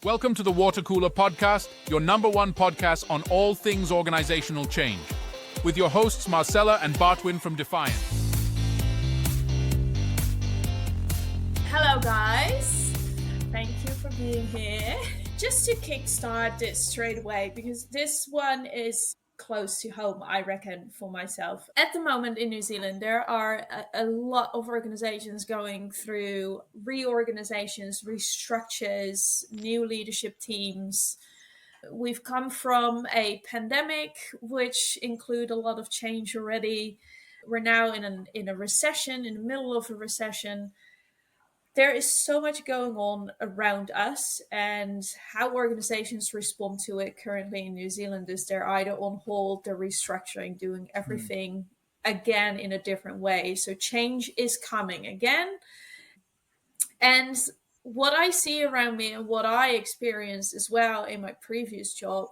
Welcome to the Watercooler Podcast, your number one podcast on all things organizational change, with your hosts Marcella and Bartwin from Defiant. Hello guys, thank you for being here. Just to kickstart this straight away, because this one is close to home, I reckon, for myself. At the moment in New Zealand, there are a lot of organizations going through reorganizations, restructures, new leadership teams. We've come from a pandemic, which include a lot of change already. We're now in a recession, in the middle of a recession. There is so much going on around us, and how organizations respond to it currently in New Zealand is they're either on hold, they're restructuring, doing everything again in a different way. So change is coming again. And what I see around me and what I experienced as well in my previous job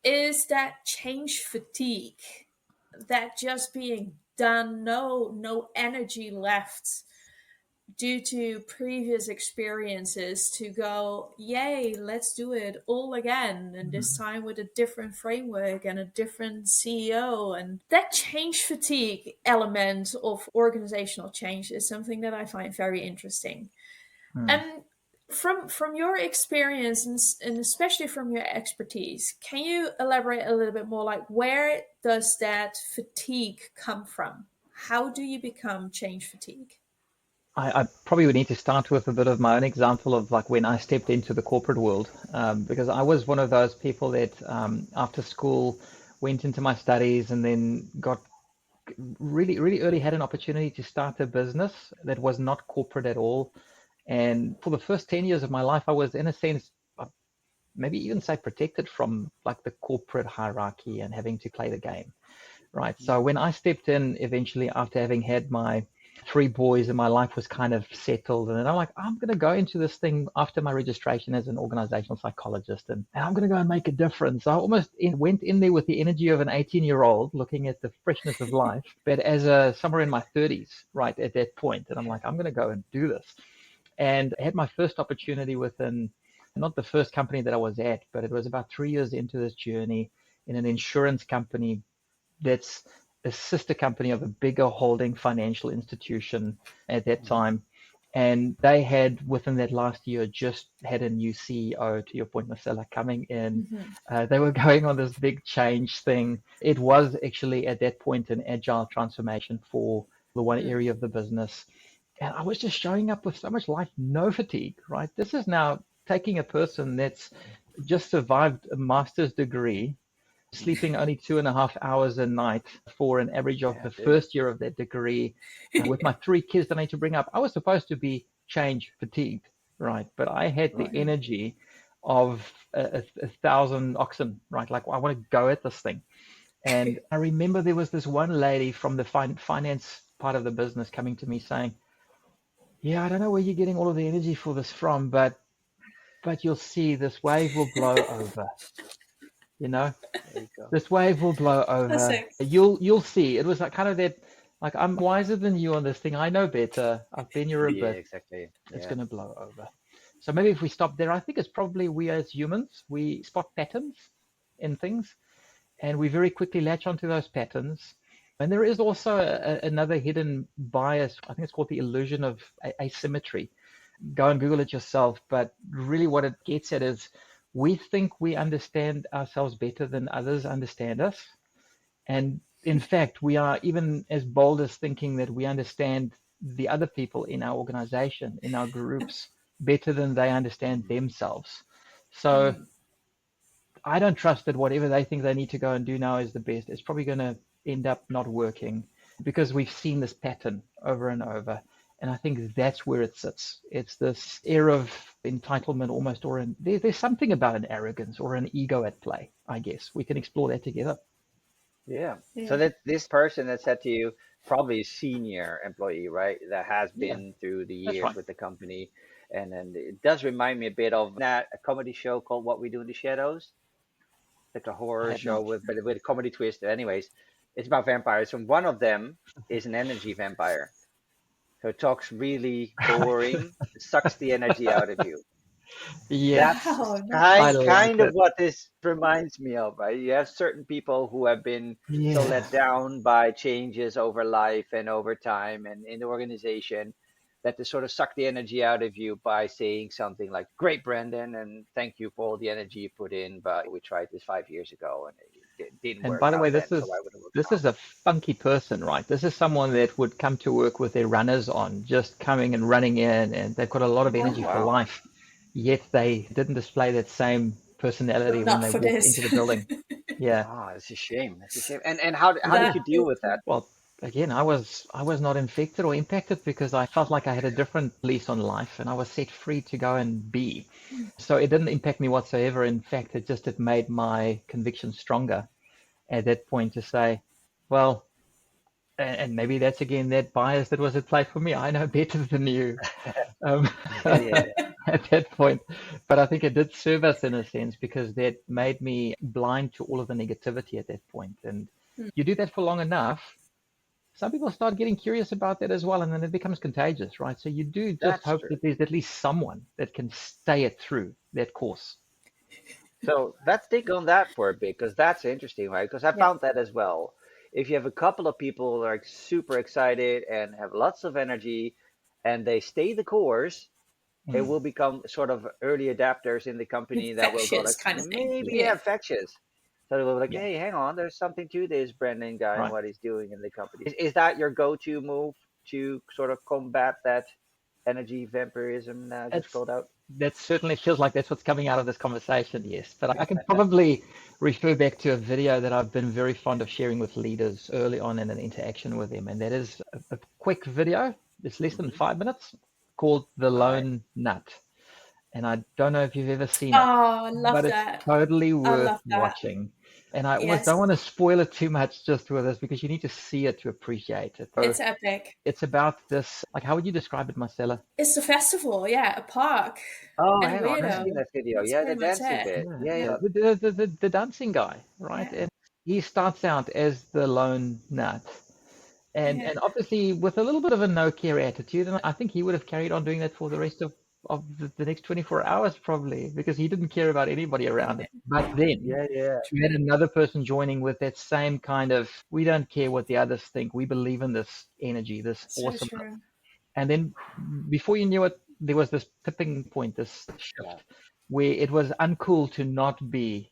is that change fatigue, that just being done, no energy left due to previous experiences to go, yay, let's do it all again. And this time with a different framework and a different CEO. And that change fatigue element of organizational change is something that I find very interesting. And from your experience and especially from your expertise, can you elaborate a little bit more, like where does that fatigue come from? How do you become change fatigue? I probably would need to start with a bit of my own example of like when I stepped into the corporate world, because I was one of those people that after school went into my studies and then got really early had an opportunity to start a business that was not corporate at all. And for the first 10 years of my life, I was in a sense, maybe even say protected from like the corporate hierarchy and having to play the game, right? So when I stepped in eventually after having had my 3 boys and my life was kind of settled, and then I'm like, I'm going to go into this thing after my registration as an organizational psychologist, and I'm going to go and make a difference. I almost went in there with the energy of an 18-year-old looking at the freshness of life, but as somewhere in my 30s, right at that point, and I'm like, I'm going to go and do this. And I had my first opportunity within, not the first company that I was at, but it was about 3 years into this journey in an insurance company that's a sister company of a bigger holding financial institution at that time. And they had, within that last year, just had a new CEO, to your point, Marcella, coming in. They were going on this big change thing. It was actually at that point an agile transformation for the one area of the business. And I was just showing up with so much life, no fatigue, right? This is now taking a person that's just survived a master's degree, sleeping only 2.5 hours a night for an average of the first year of that degree, with my 3 kids that I need to bring up. I was supposed to be change fatigued, right? But I had the energy of a 1,000 oxen, right? Like, I want to go at this thing. And I remember there was this one lady from the finance part of the business coming to me saying, yeah, I don't know where you're getting all of the energy for this from, but you'll see this wave will blow over. You know, this wave will blow over. You'll see. It was like kind of that, like, I'm wiser than you on this thing. I know better. I've been here a bit. Exactly. It's going to blow over. So maybe if we stop there, I think it's probably we as humans, we spot patterns in things, and we very quickly latch onto those patterns. And there is also another hidden bias. I think it's called the illusion of asymmetry. Go and Google it yourself. But really what it gets at is, we think we understand ourselves better than others understand us. And in fact, we are even as bold as thinking that we understand the other people in our organization, in our groups, better than they understand themselves. So I don't trust that whatever they think they need to go and do now is the best. It's probably going to end up not working, because we've seen this pattern over and over. And I think that's where it sits. It's this air of entitlement almost, or there's something about an arrogance or an ego at play, I guess. We can explore that together. Yeah. So that this person that said to you, probably a senior employee, right, that has been through the years with the company. And then it does remind me a bit of that a comedy show called What We Do in the Shadows, like a horror show with a comedy twist. Anyways, it's about vampires. And one of them is an energy vampire. So it talks really boring, sucks the energy out of you. Yes, Wow, I nice. like Kind of it. what this reminds me of, right? You have certain people who have been so Yeah. let down by changes over life and over time and in the organization that they sort of suck the energy out of you by saying something like, "Great, Brendan, and thank you for all the energy you put in, but we tried this 5 years ago and it didn't And work by the way, out then, so why would it work this now?" is a funky person, right? This is someone that would come to work with their runners on, just coming and running in, and they've got a lot of Oh, energy for wow. life. Yet they didn't display that same personality But when not they for walked this. into the building. Yeah. Ah, it's a shame. It's a shame. And how did That you deal is, with that? Well, again, I was not infected or impacted because I felt like I had a different lease on life and I was set free to go and be. So it didn't impact me whatsoever. In fact, it made my conviction stronger at that point to say, well, and maybe that's again that bias that was at play for me. I know better than you um, Yeah, yeah, at that point. But I think it did serve us in a sense because that made me blind to all of the negativity at that point. And you do that for long enough, some people start getting curious about that as well, and then it becomes contagious, right? So you do just that's hope true. that there's at least someone that can stay it through that course. So let's dig on that for a bit because that's interesting, right? Because I yeah. found that as well. If you have a couple of people who are like super excited and have lots of energy and they stay the course, it Mm, will become sort of early adapters in the company that will go Infectious like, kind of thing. maybe yes, Yeah. infectious. So they will be like, yeah, hey, hang on, there's something to this Brendan guy and right. what he's doing in the company. Is that your go-to move to sort of combat that energy vampirism that I just It's called out? that certainly feels like that's what's coming out of this conversation, yes. But I can probably refer back to a video that I've been very fond of sharing with leaders early on in an interaction with them, and that is a quick video. It's less than Hmm. 5 minutes, called "The All right. Lone Nut." And I don't know if you've ever seen it, Oh, I love but it's that. totally I worth love that. watching. And I always Yes, don't want to spoil it too much just with this because you need to see it to appreciate it. So it's epic. it's about this, like, how would you describe it, Marcella? It's a festival, yeah, a park, Oh, and hang on. I've Yeah, seen weirdo. that video. That's Yeah, the pretty much dancing it. bit. yeah, Yeah, yeah. yeah. The dancing guy, right? Yeah, And he starts out as the lone nut. yeah. And obviously with a little bit of a no care attitude, and I think he would have carried on doing that for the rest of the next 24 hours probably because he didn't care about anybody around him. But then Yeah, yeah. to get another person joining with that same kind of, we don't care what the others think, we believe in this energy, this So awesomeness. true. And then before you knew it, there was this tipping point, this Yeah. shift where it was uncool to not be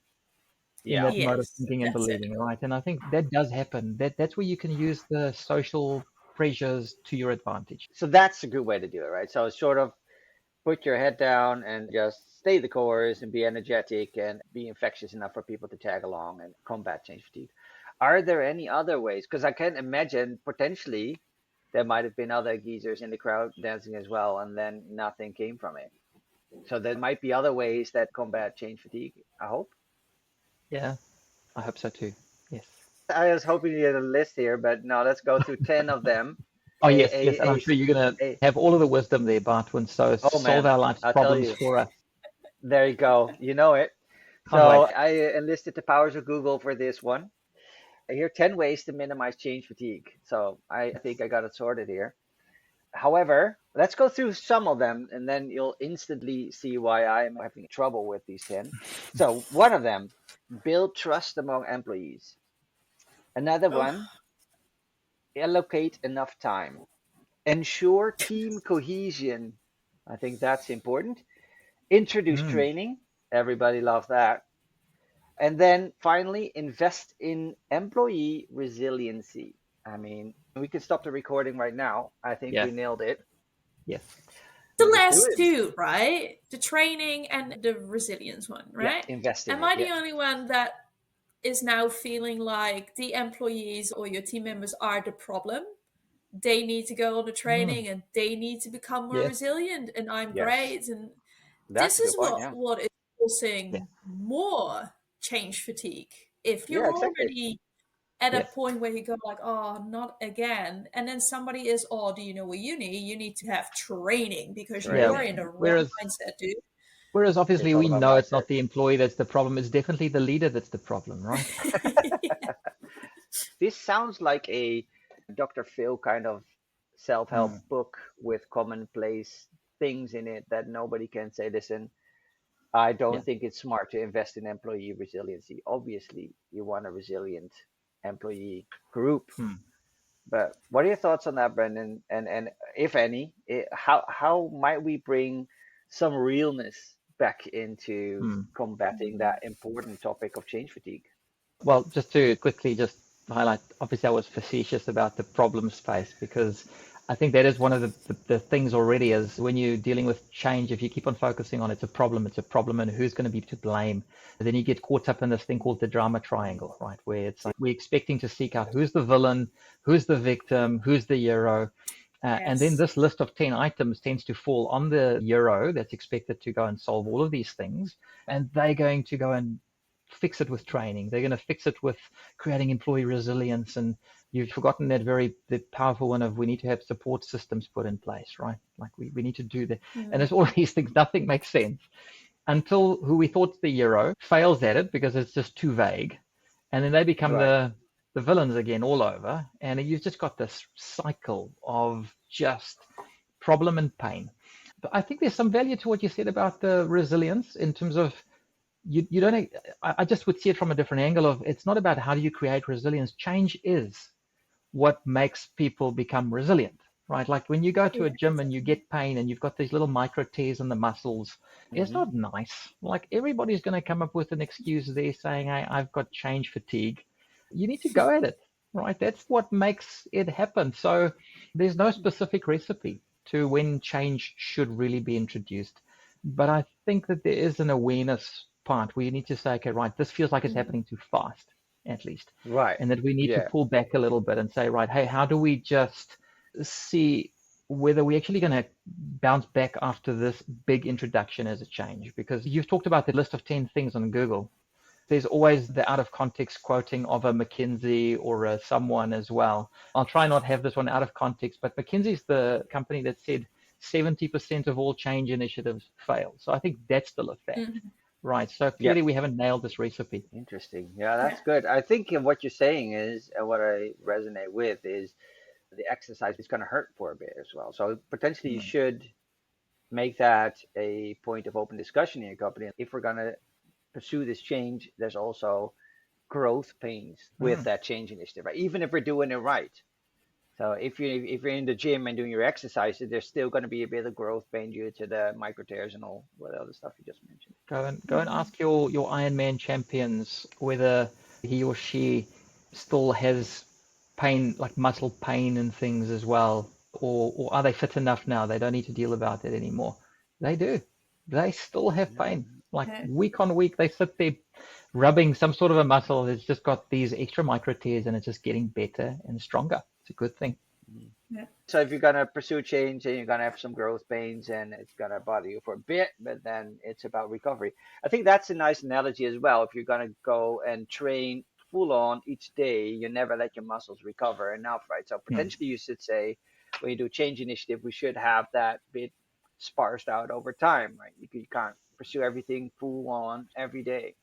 in Yeah. that mode of Yes, thinking and that's it. believing, right? And I think that does happen. That's where you can use the social pressures to your advantage. So that's a good way to do it, right? So it's sort of put your head down and just stay the course and be energetic and be infectious enough for people to tag along and combat change fatigue. Are there any other ways? Because I can imagine potentially there might have been other geezers in the crowd dancing as well, and then nothing came from it. So there might be other ways that combat change fatigue, I hope. Yeah, I hope so too. Yes. I was hoping you had a list here, but no, let's go through 10 of them. Oh, A, yes, yes. And a, I'm a, sure you're going to a, have all of the wisdom there, Bartwin. So oh solve man, our life's I'll tell problems you. for us. There you go. You know it. Can't So wait. I enlisted the powers of Google for this one. Here are 10 ways to minimize change fatigue. So I think I got it sorted here. However, let's go through some of them and then you'll instantly see why I'm having trouble with these 10. So one of them, build trust among employees. Another Oh, one, allocate enough time. Ensure team cohesion. I think that's important. Introduce Mm, training. Everybody loves that. And then finally, invest in employee resiliency. I mean, we could stop the recording right now. I think yeah, we nailed it. yes. the Let's do last it. two, right? The training and the resilience one, Yeah, right? invest in Am it. I Yeah. the only one that is now feeling like the employees or your team members are the problem? They need to go on the Mm, training and they need to become more yes, resilient, and I'm Yes. great. And That's this a good is point. Yeah. what is yeah, causing more change fatigue. If you're Yeah, exactly. already at a yes. point where you go like, oh, not again, and then somebody is, oh, do you know what you need? You need to have training because Yeah. you're Training. in the wrong Whereas, mindset, dude. whereas obviously It's all we about know it's mindset. not the employee that's the problem. It's definitely the leader that's the problem, right? This sounds like a Dr. Phil kind of self-help Mm, book with commonplace things in it that nobody can say, listen, I Yeah. don't think it's smart to invest in employee resiliency. Obviously, you want a resilient employee group. Hmm. But what are your thoughts on that, Brendan? And if any, how might we bring some realness back into Hmm. combating that important topic of change fatigue? Well, just to quickly just highlight, obviously I was facetious about the problem space because I think that is one of the things already is when you're dealing with change, if you keep on focusing on it's a problem and who's going to be to blame, then you get caught up in this thing called the drama triangle, right? Where it's like we're expecting to seek out who's the villain, who's the victim, who's the hero. And then Yes. this list of 10 items tends to fall on the hero that's expected to go and solve all of these things. And they're going to go and fix it with training. They're going to fix it with creating employee resilience. And you've forgotten that the powerful one of we need to have support systems put in place, right? Like we need to do that. And there's all of these things, nothing makes sense until who we thought's the hero fails at it because it's just too vague. And then they become Right. the villains again all over. And you've just got this cycle of just problem and pain. But I think there's some value to what you said about the resilience in terms of you don't. I just would see it from a different angle of it's not about how do you create resilience. Change is what makes people become resilient, right? Like when you go to a gym and you get pain and you've got these little micro tears in the muscles, it's Hmm. not nice. Like everybody's going to come up with an excuse there saying, hey, I've got change fatigue. You need to go at it, right? That's what makes it happen. So there's no specific recipe to when change should really be introduced. But I think that there is an awareness part where you need to say, okay, right, this feels like it's happening too fast, at least. Right. And that we need to Yeah. pull back a little bit and say, right, hey, how do we just see whether we're actually going to bounce back after this big introduction as a change? Because you've talked about the list of 10 things on Google. There's always the out of context quoting of a McKinsey or a someone as well. I'll try not have this one out of context, but McKinsey's the company that said 70% of all change initiatives fail. So I think that's still a fact, right? So Yeah. clearly we haven't nailed this recipe. Interesting. Yeah, that's good. I think what you're saying is, and what I resonate with is the exercise is going to hurt for a bit as well. So potentially you should make that a point of open discussion in your company. If we're going to pursue this change, there's also growth pains with that change initiative, right? Even if we're doing it right. So if you're in the gym and doing your exercises, there's still going to be a bit of growth pain due to the micro tears and all what other stuff you just mentioned. Go and ask your Ironman champions whether he or she still has pain, like muscle pain and things as well, or are they fit enough now? They don't need to deal about it anymore. They do. They still have pain. Like week on week, they sit there rubbing some sort of a muscle that's just got these extra micro tears and it's just getting better and stronger. It's a good thing. So if you're gonna pursue change and you're gonna have some growth pains and it's gonna bother you for a bit, but then it's about recovery. I think that's a nice analogy as well. If you're gonna go and train full on each day, you never let your muscles recover enough, right? So potentially you should say when you do change initiative, we should have that bit sparsed out over time, right? You can't pursue everything full on every day.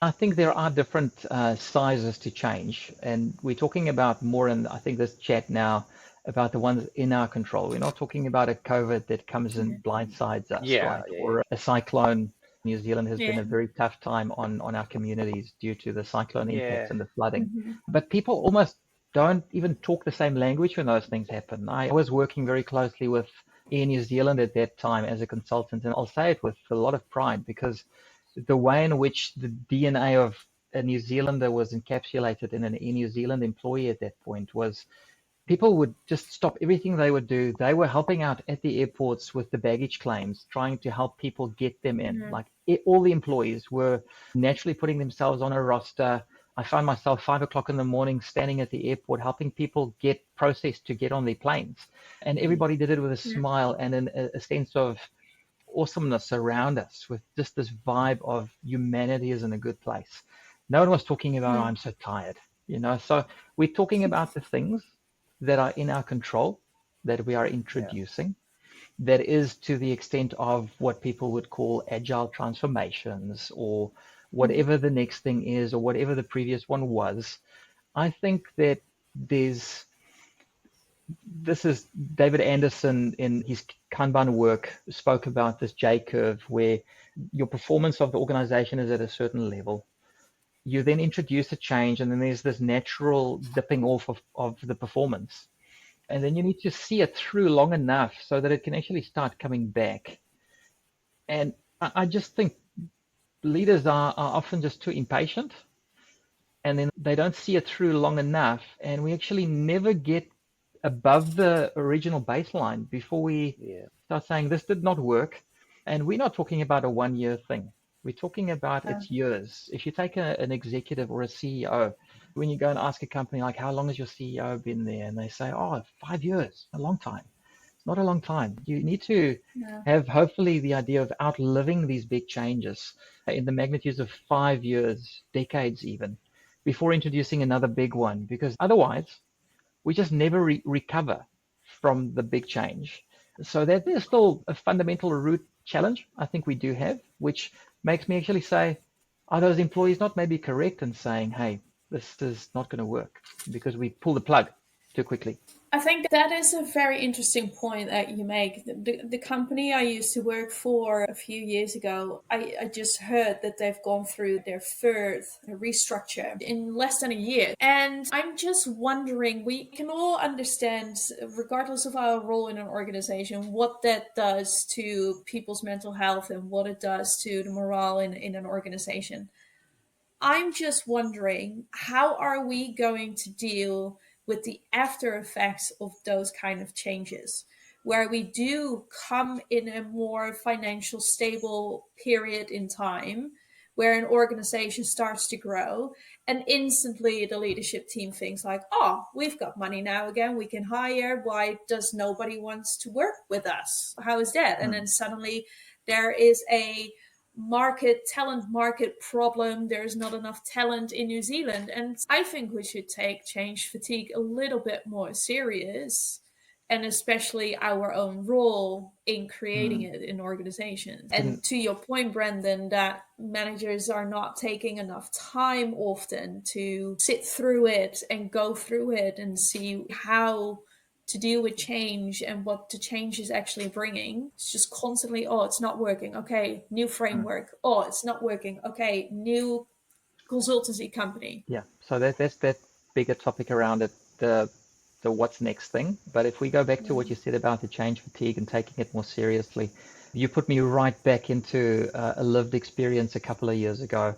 I think there are different sizes to change, and we're talking about more in, I think, this chat now about the ones in our control. We're not talking about a COVID that comes and blindsides us, Yeah, right? yeah, Or a cyclone. New Zealand has been Yeah. a very tough time on our communities due to the cyclone yeah. impacts and the flooding. But people almost don't even talk the same language when those things happen. I was working very closely with Air New Zealand at that time as a consultant, and I'll say it with a lot of pride because the way in which the DNA of a New Zealander was encapsulated in an Air New Zealand employee at that point was people would just stop everything they would do. They were helping out at the airports with the baggage claims, trying to help people get them in. Like all the employees were naturally putting themselves on a roster. I found myself 5 o'clock in the morning standing at the airport helping people get processed to get on their planes. And everybody did it with a smile and a sense of awesomeness around us with just this vibe of humanity is in a good place. No one was talking about, oh, I'm so tired, So we're talking about the things that are in our control, that we are introducing, that is to the extent of what people would call agile transformations or whatever the next thing is or whatever the previous one was. I think that there's this is David Anderson in his Kanban work spoke about this J curve where your performance of the organization is at a certain level. You then introduce a change, and then there's this natural dipping off of the performance. And then you need to see it through long enough so that it can actually start coming back. And I just think leaders are often just too impatient, and then they don't see it through long enough, and we actually never get above the original baseline before we start saying this did not work. And we're not talking about a 1 year thing. We're talking about it's years. If you take an executive or a CEO, when you go and ask a company like, how long has your CEO been there? And they say, 5 years, a long time. It's not a long time. You need to have hopefully the idea of outliving these big changes in the magnitudes of 5 years, decades even, before introducing another big one, because otherwise we just never recover from the big change. So that there's still a fundamental root challenge I think we do have, which makes me actually say, are those employees not maybe correct in saying, hey, this is not going to work because we pull the plug too quickly? I think that is a very interesting point that you make. The company I used to work for a few years ago, I just heard that they've gone through their third restructure in less than a year. And I'm just wondering, we can all understand, regardless of our role in an organization, what that does to people's mental health and what it does to the morale in an organization. I'm just wondering, how are we going to deal with the after effects of those kind of changes, where we do come in a more financial stable period in time, where an organization starts to grow, and instantly the leadership team thinks like, we've got money now again, we can hire, why does nobody wants to work with us? How is that? And then suddenly there is a talent market problem. There's not enough talent in New Zealand. And I think we should take change fatigue a little bit more serious, and especially our own role in creating it in organizations. And to your point, Brendan, that managers are not taking enough time often to sit through it and go through it and see how to deal with change and what the change is actually bringing. It's just constantly, it's not working. Okay, new framework. It's not working. Okay, new consultancy company. Yeah, so that's that bigger topic around it, the what's next thing. But if we go back to what you said about the change fatigue and taking it more seriously, you put me right back into a lived experience a couple of years ago,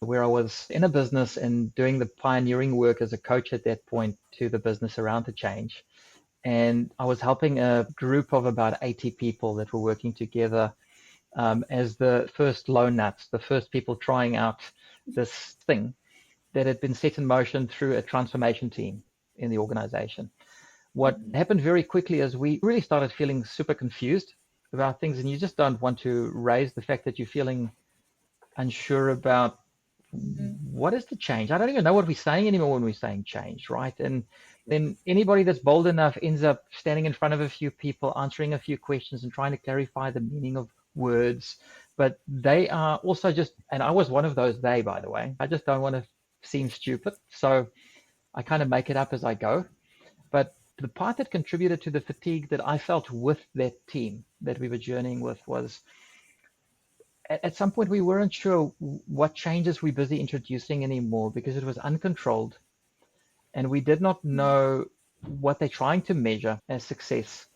where I was in a business and doing the pioneering work as a coach at that point to the business around the change. And I was helping a group of about 80 people that were working together as the first lone nuts, the first people trying out this thing that had been set in motion through a transformation team in the organization. What happened very quickly is we really started feeling super confused about things, and you just don't want to raise the fact that you're feeling unsure about what is the change. I don't even know what we're saying anymore when we're saying change, right? And then anybody that's bold enough ends up standing in front of a few people, answering a few questions and trying to clarify the meaning of words. But they are also just, and I was one of those by the way, I just don't want to seem stupid. So I kind of make it up as I go. But the part that contributed to the fatigue that I felt with that team that we were journeying with was at some point we weren't sure what changes we're busy introducing anymore because it was uncontrolled. And we did not know what they're trying to measure as success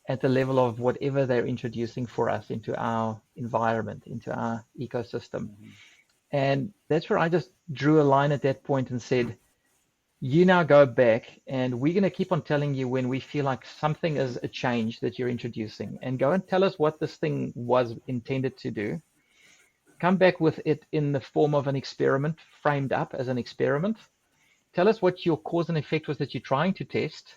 at the level of whatever they're introducing for us into our environment, into our ecosystem. And that's where I just drew a line at that point and said, you now go back and we're going to keep on telling you when we feel like something is a change that you're introducing, and go and tell us what this thing was intended to do. Come back with it in the form of an experiment, framed up as an experiment. Tell us what your cause and effect was that you're trying to test,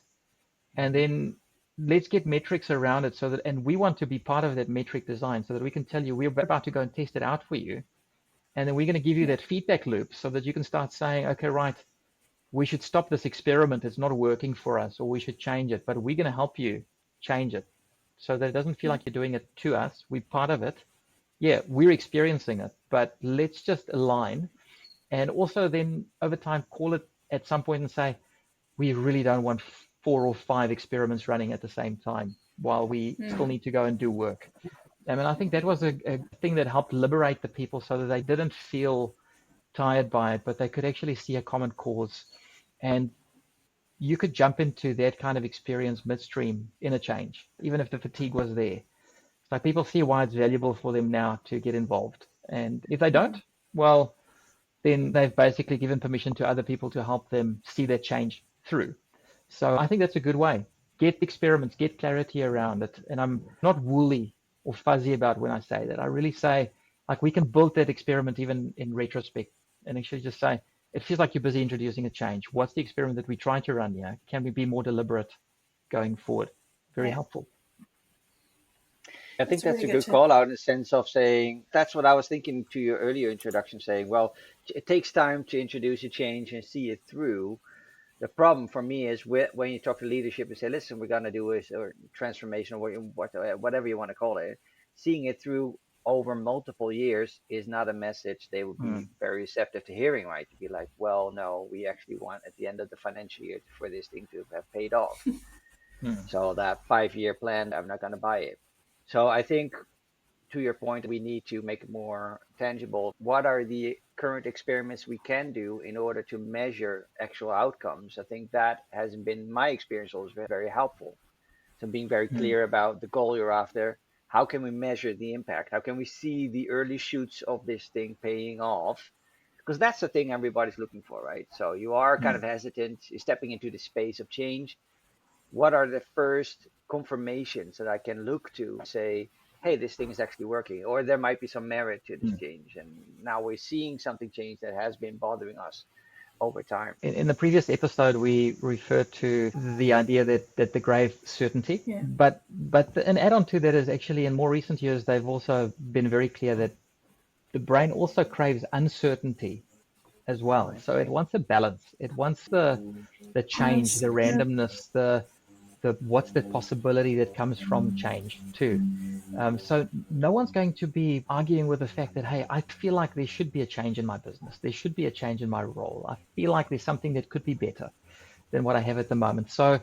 and then let's get metrics around it so that, and we want to be part of that metric design so that we can tell you we're about to go and test it out for you. And then we're going to give you that feedback loop so that you can start saying, okay, right, we should stop this experiment. It's not working for us, or we should change it, but we're going to help you change it so that it doesn't feel like you're doing it to us. We're part of it. Yeah, we're experiencing it, but let's just align. And also then over time, call it at some point and say, we really don't want 4 or 5 experiments running at the same time while we still need to go and do work. I mean, I think that was a thing that helped liberate the people so that they didn't feel tired by it, but they could actually see a common cause. And you could jump into that kind of experience midstream in a change, even if the fatigue was there. So people see why it's valuable for them now to get involved. And if they don't, well, then they've basically given permission to other people to help them see that change through. So I think that's a good way. Get experiments, get clarity around it. And I'm not woolly or fuzzy about when I say that. I really say, like, we can build that experiment even in retrospect and actually just say, it feels like you're busy introducing a change. What's the experiment that we're trying to run here? Can we be more deliberate going forward? Very helpful. I think that's really a good call out in the sense of saying, that's what I was thinking to your earlier introduction, saying, well, it takes time to introduce a change and see it through. The problem for me is when you talk to leadership and say, listen, we're going to do this or transformation or whatever you want to call it, seeing it through over multiple years is not a message they would be very receptive to hearing, right? To be like, well, no, we actually want at the end of the financial year for this thing to have paid off. So that 5-year plan, I'm not going to buy it. So I think, to your point, we need to make it more tangible. What are the current experiments we can do in order to measure actual outcomes? I think that has been my experience always very helpful. So being very clear about the goal you're after. How can we measure the impact? How can we see the early shoots of this thing paying off? Because that's the thing everybody's looking for, right? So you are kind of hesitant, you're stepping into the space of change. What are the first confirmations that I can look to say, hey, this thing is actually working, or there might be some merit to this change. And now we're seeing something change that has been bothering us over time. In the previous episode, we referred to the idea that the grave certainty, but an add-on to that is actually in more recent years, they've also been very clear that the brain also craves uncertainty as well. So it wants a balance. It wants the change, the randomness, the what's the possibility that comes from change too. So no one's going to be arguing with the fact that, hey, I feel like there should be a change in my business. There should be a change in my role. I feel like there's something that could be better than what I have at the moment. So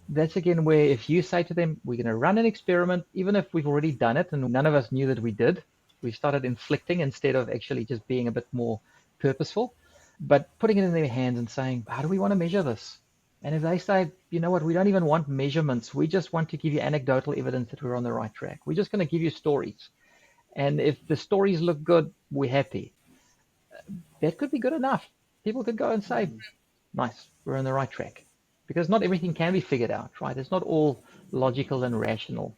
that's again where if you say to them, we're going to run an experiment, even if we've already done it and none of us knew that we did, we started inflicting instead of actually just being a bit more purposeful, but putting it in their hands and saying, how do we want to measure this? And if they say, you know what, we don't even want measurements. We just want to give you anecdotal evidence that we're on the right track. We're just going to give you stories. And if the stories look good, we're happy. That could be good enough. People could go and say, nice, we're on the right track. Because not everything can be figured out, right? It's not all logical and rational,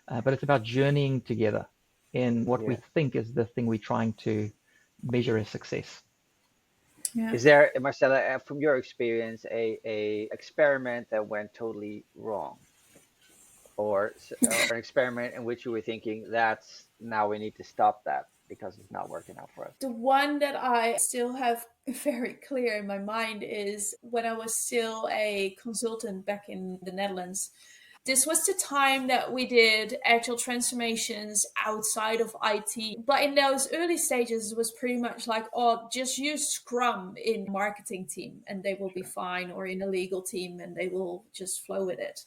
but it's about journeying together in what we think is the thing we're trying to measure as success. Is there, Marcella, from your experience, a experiment that went totally wrong, or an experiment in which you were thinking that's now we need to stop that because it's not working out for us? The one that I still have very clear in my mind is when I was still a consultant back in the Netherlands. This was the time that we did agile transformations outside of IT. But in those early stages, it was pretty much like, oh, just use Scrum in marketing team and they will be fine, or in a legal team and they will just flow with it.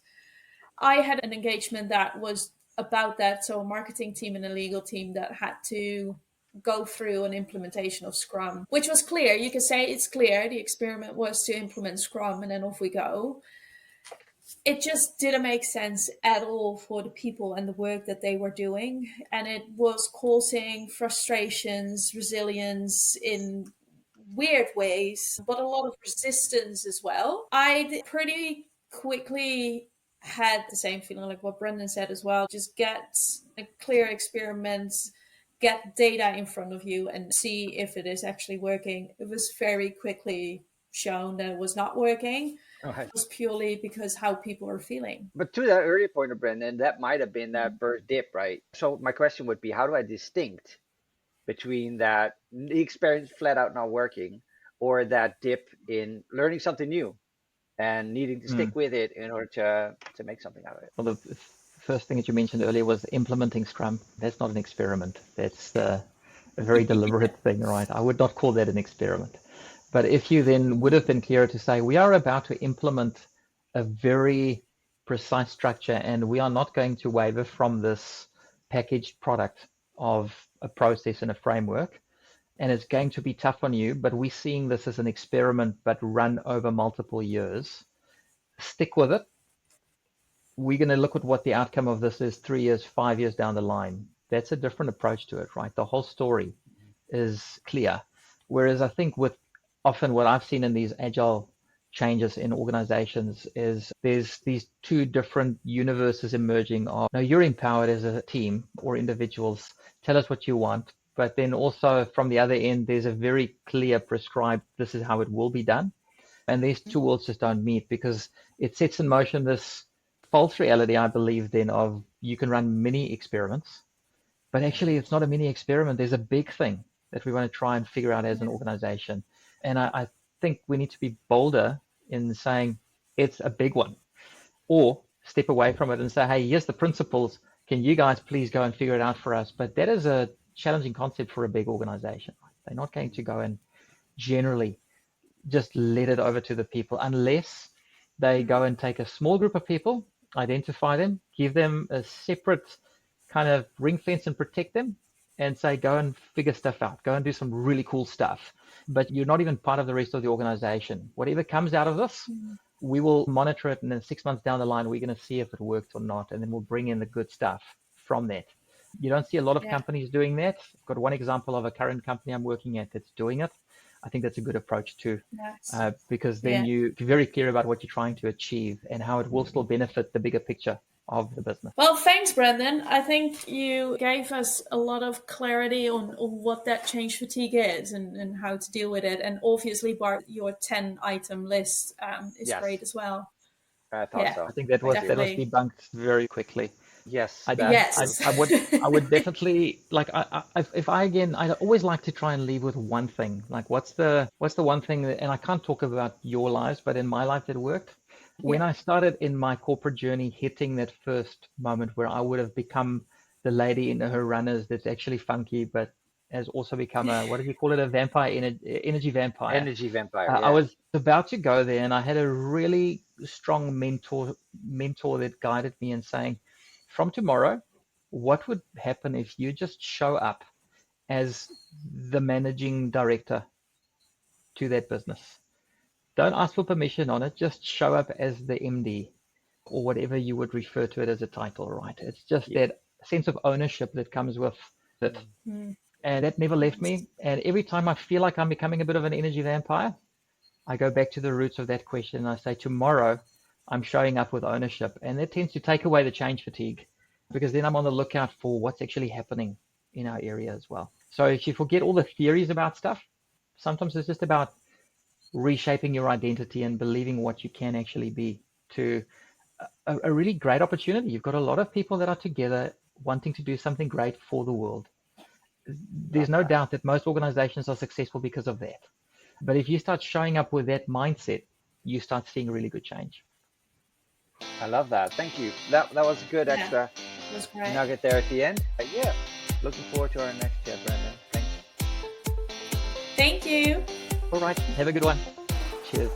I had an engagement that was about that. So a marketing team and a legal team that had to go through an implementation of Scrum, which was clear. You can say it's clear. The experiment was to implement Scrum and then off we go. It just didn't make sense at all for the people and the work that they were doing. And it was causing frustrations, resilience in weird ways, but a lot of resistance as well. I pretty quickly had the same feeling like what Brendan said as well. Just get a clear experiment, get data in front of you and see if it is actually working. It was very quickly shown that it was not working. It was purely because how people are feeling. But to that earlier point of Brendan, that might have been that first dip, right? So my question would be, how do I distinct between that the experience flat out not working or that dip in learning something new and needing to stick with it in order to make something out of it? Well, the first thing that you mentioned earlier was implementing Scrum. That's not an experiment. That's a very deliberate thing, right? I would not call that an experiment. But if you then would have been clearer to say, we are about to implement a very precise structure, and we are not going to waver from this packaged product of a process and a framework. And it's going to be tough on you, but we're seeing this as an experiment, but run over multiple years. Stick with it. We're going to look at what the outcome of this is 3 years, 5 years down the line. That's a different approach to it, right? The whole story is clear. Whereas I think with often what I've seen in these agile changes in organizations is there's these two different universes emerging of, no, you're empowered as a team or individuals, tell us what you want. But then also from the other end, there's a very clear prescribed, this is how it will be done. And these two worlds just don't meet, because it sets in motion this false reality, I believe, then of you can run mini experiments, but actually it's not a mini experiment. There's a big thing that we want to try and figure out as an organization. And I think we need to be bolder in saying it's a big one, or step away from it and say, hey, here's the principles. Can you guys please go and figure it out for us? But that is a challenging concept for a big organization. They're not going to go and generally just let it over to the people unless they go and take a small group of people, identify them, give them a separate kind of ring fence and protect them, and say, go and figure stuff out, go and do some really cool stuff. But you're not even part of the rest of the organization. Whatever comes out of this, we will monitor it, and then 6 months down the line, we're going to see if it worked or not, and then we'll bring in the good stuff from that. You don't see a lot of companies doing that. I've got one example of a current company I'm working at that's doing it. I think that's a good approach too, because then you're very clear about what you're trying to achieve and how it will still benefit the bigger picture of the business. Well, thanks, Brendan. I think you gave us a lot of clarity on what that change fatigue is and how to deal with it. And obviously, Bart, your 10-item list is great as well. I thought so. I think that was debunked very quickly. Yes. I would definitely I always like to try and leave with one thing. Like, what's the one thing that, and I can't talk about your lives, but in my life it worked. When I started in my corporate journey, hitting that first moment where I would have become the lady in her runners that's actually funky, but has also become a, what do you call it, a vampire, energy vampire. Energy vampire. I was about to go there, and I had a really strong mentor that guided me in saying, from tomorrow, what would happen if you just show up as the managing director to that business? Don't ask for permission on it. Just show up as the MD or whatever you would refer to it as a title, right? It's just that sense of ownership that comes with it. And that never left me. And every time I feel like I'm becoming a bit of an energy vampire, I go back to the roots of that question. And I say, tomorrow, I'm showing up with ownership. And that tends to take away the change fatigue, because then I'm on the lookout for what's actually happening in our area as well. So if you forget all the theories about stuff, sometimes it's just about reshaping your identity and believing what you can actually be to a really great opportunity. You've got a lot of people that are together wanting to do something great for the world. There's no doubt that most organizations are successful because of that. But if you start showing up with that mindset, you start seeing really good change. I love that. Thank you. That was a good extra nugget there at the end. Looking forward to our next chat, Brendan. Thanks. Thank you. All right. Have a good one. Cheers.